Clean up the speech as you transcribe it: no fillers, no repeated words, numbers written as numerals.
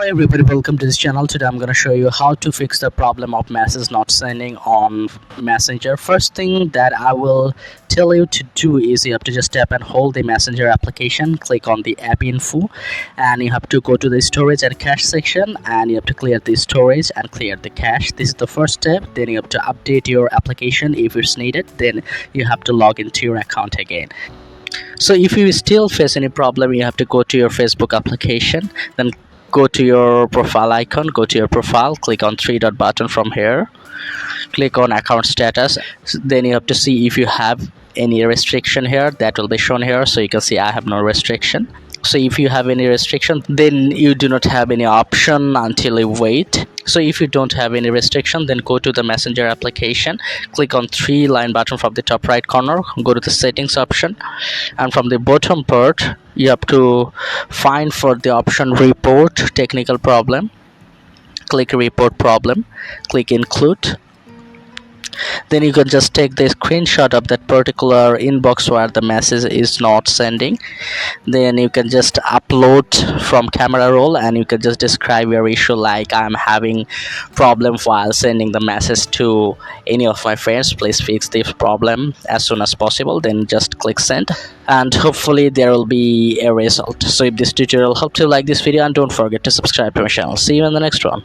Hello everybody, welcome to this channel. Today I'm going to show you how to fix the problem of messages not sending on Messenger. First thing that I will tell you to do is you have to just tap and hold the Messenger application, click on the app info, and you have to go to the storage and cache section, and you have to clear the storage and clear the cache. This is the first step. Then you have to update your application if it's needed. Then you have to log into your account again. So if you still face any problem, you have to go to your Facebook application, then go to your profile icon, go to your profile, click on three dot button from here, click on account status. Then you have to see if you have any restriction here. That will be shown here, so you can see I have no restriction. So if you have any restriction, then you do not have any option until you wait. So if you don't have any restriction, then go to the Messenger application, click on three line button from the top right corner, go to the settings option, and from the bottom part you have to find for the option report technical problem. Click report problem, click include. Then you can just take the screenshot of that particular inbox where the message is not sending. Then you can just upload from camera roll, and you can just describe your issue, like I'm having problem while sending the message to any of my friends, please fix this problem as soon as possible. Then just click send, and hopefully there will be a result. So if this tutorial helped you, like this video, and don't forget to subscribe to my channel. See you in the next one.